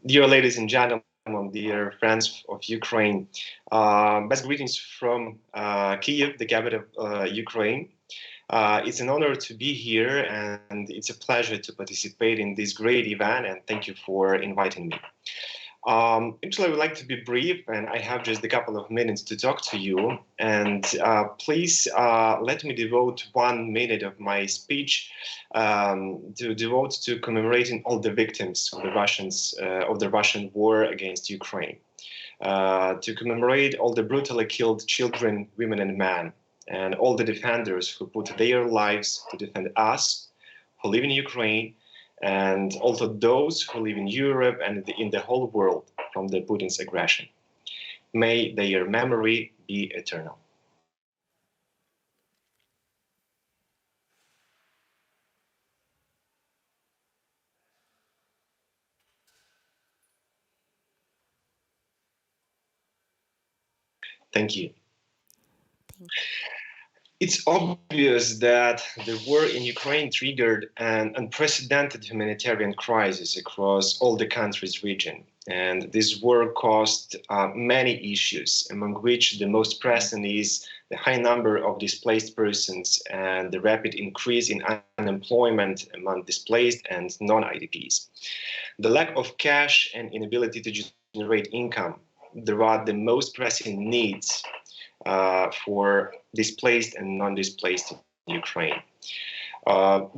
Dear ladies and gentlemen, dear friends of Ukraine, best greetings from Kiev, the capital of Ukraine. It's an honor to be here, and it's a pleasure to participate in this great event, and thank you for inviting me. Actually, I would like to be brief, and I have just a couple of minutes to talk to you. And please let me devote 1 minute of my speech to devote to commemorating all the victims of the Russian war against Ukraine, to commemorate all the brutally killed children, women, and men, and all the defenders who put their lives to defend us, who live in Ukraine, and also those who live in Europe and in the whole world from the Putin's aggression. May their memory be eternal. Thank you. Thank you. It's obvious that the war in Ukraine triggered an unprecedented humanitarian crisis across all the country's region. And this war caused many issues, among which the most pressing is the high number of displaced persons and the rapid increase in unemployment among displaced and non-IDPs. The lack of cash and inability to generate income, there are the most pressing needs for displaced and non-displaced in Ukraine.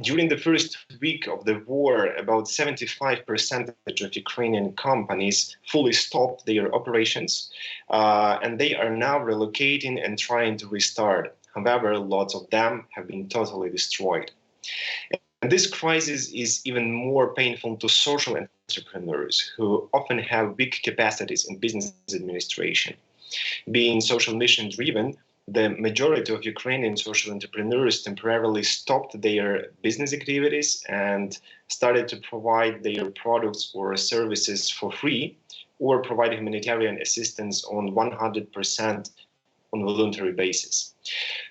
During the first week of the war, about 75% of Ukrainian companies fully stopped their operations, and they are now relocating and trying to restart. However, lots of them have been totally destroyed. And this crisis is even more painful to social entrepreneurs who often have weak capacities in business administration. Being social mission driven, the majority of Ukrainian social entrepreneurs temporarily stopped their business activities and started to provide their products or services for free or provide humanitarian assistance on 100% on a voluntary basis.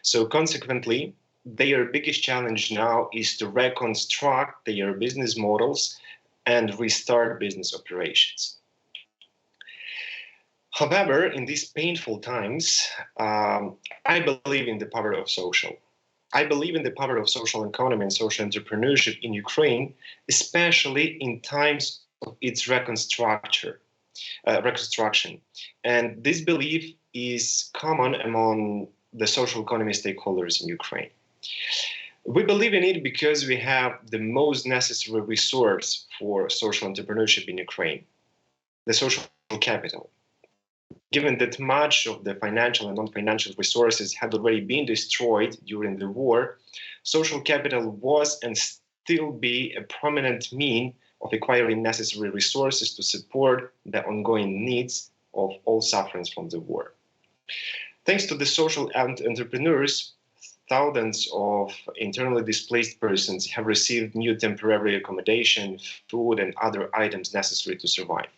So consequently, their biggest challenge now is to reconstruct their business models and restart business operations. However, in these painful times, I believe in the power of social. I believe in the power of social economy and social entrepreneurship in Ukraine, especially in times of its reconstruction. And this belief is common among the social economy stakeholders in Ukraine. We believe in it because we have the most necessary resource for social entrepreneurship in Ukraine, the social capital. Given that much of the financial and non-financial resources had already been destroyed during the war, social capital was and still be a prominent means of acquiring necessary resources to support the ongoing needs of all sufferers from the war. Thanks to the social entrepreneurs, thousands of internally displaced persons have received new temporary accommodation, food, and other items necessary to survive.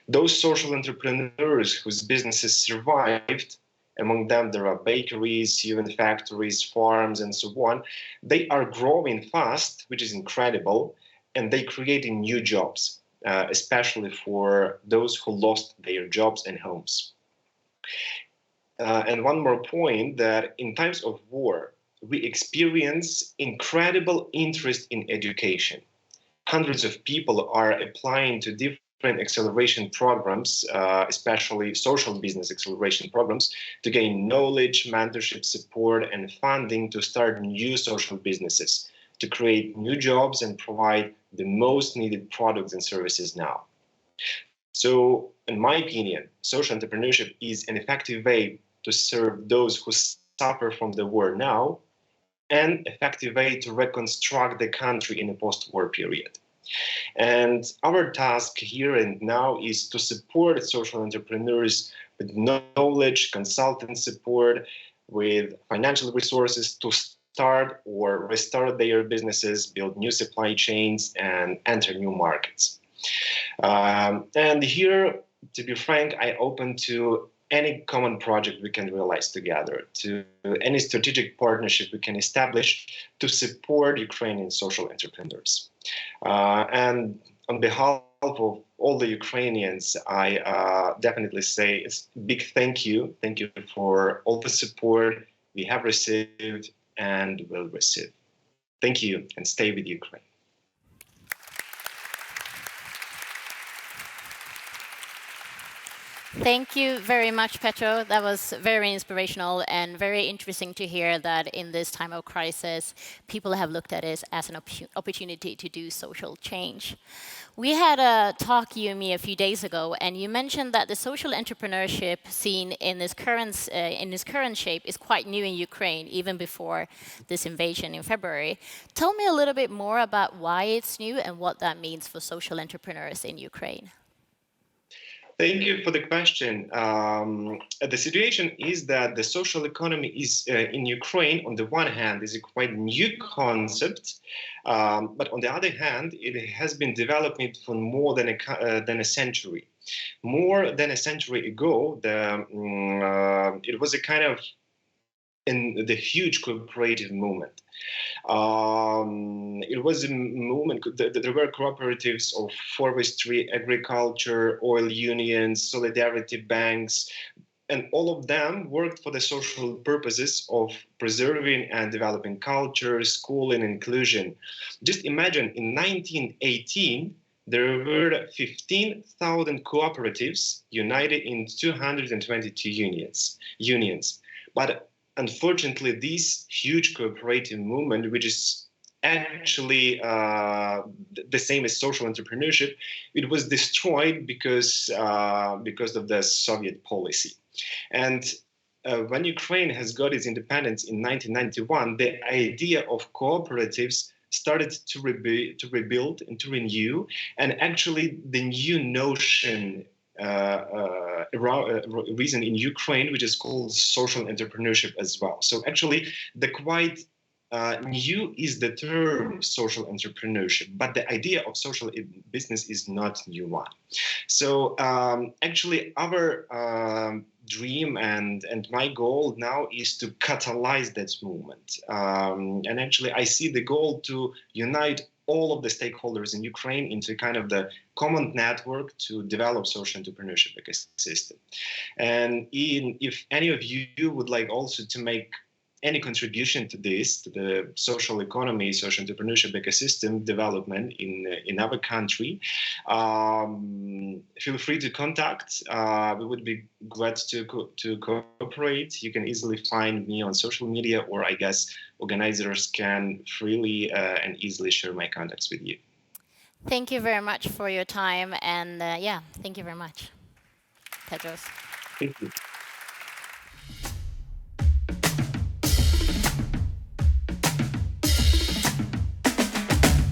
Those social entrepreneurs whose businesses survived, among them there are bakeries, even factories, farms, and so on, they are growing fast, which is incredible, and they creating new jobs, especially for those who lost their jobs and homes. And one more point, that in times of war, we experience incredible interest in education. Hundreds of people are applying to different acceleration programs, especially social business acceleration programs, to gain knowledge, mentorship, support, and funding to start new social businesses, to create new jobs and provide the most needed products and services now. So, in my opinion, social entrepreneurship is an effective way to serve those who suffer from the war now, and effective way to reconstruct the country in a post-war period. And our task here and now is to support social entrepreneurs with knowledge, consultant support, with financial resources to start or restart their businesses, build new supply chains, and enter new markets. And here, to be frank, I open to any common project we can realize together, to any strategic partnership we can establish to support Ukrainian social entrepreneurs. And on behalf of all the Ukrainians, I definitely say it's big thank you. Thank you for all the support we have received and will receive. Thank you, and stay with Ukraine. Thank you very much, Petro. That was very inspirational and very interesting to hear that in this time of crisis, people have looked at it as an opportunity to do social change. We had a talk, you and me, a few days ago, and you mentioned that the social entrepreneurship scene in its current shape is quite new in Ukraine, even before this invasion in February. Tell me a little bit more about why it's new and what that means for social entrepreneurs in Ukraine. Thank you for the question. The situation is that the social economy is in Ukraine, on the one hand, is a quite new concept, but on the other hand, it has been developing for more than a century. More than a century ago, it was a kind of in the huge cooperative movement. It was a movement. There were cooperatives of forestry, agriculture, oil unions, solidarity banks, and all of them worked for the social purposes of preserving and developing culture, school, and inclusion. Just imagine in 1918, there were 15,000 cooperatives united in 222 unions. But unfortunately, this huge cooperative movement, which is actually the same as social entrepreneurship, it was destroyed because of the Soviet policy. And when Ukraine has got its independence in 1991, the idea of cooperatives started to rebuild and to renew, and actually the new notion reason in Ukraine, which is called social entrepreneurship as well. So actually, the quite new is the term social entrepreneurship, but the idea of social business is not new one. So actually, our dream and my goal now is to catalyze that movement. And actually, I see the goal to unite all of the stakeholders in Ukraine into kind of the common network to develop social entrepreneurship ecosystem. And if any of you would like also to make any contribution to this, to the social economy, social entrepreneurship ecosystem development in our country, feel free to contact. We would be glad to cooperate. You can easily find me on social media, or I guess organizers can freely and easily share my contacts with you. Thank you very much for your time, and yeah, thank you very much, Petros. Thank you.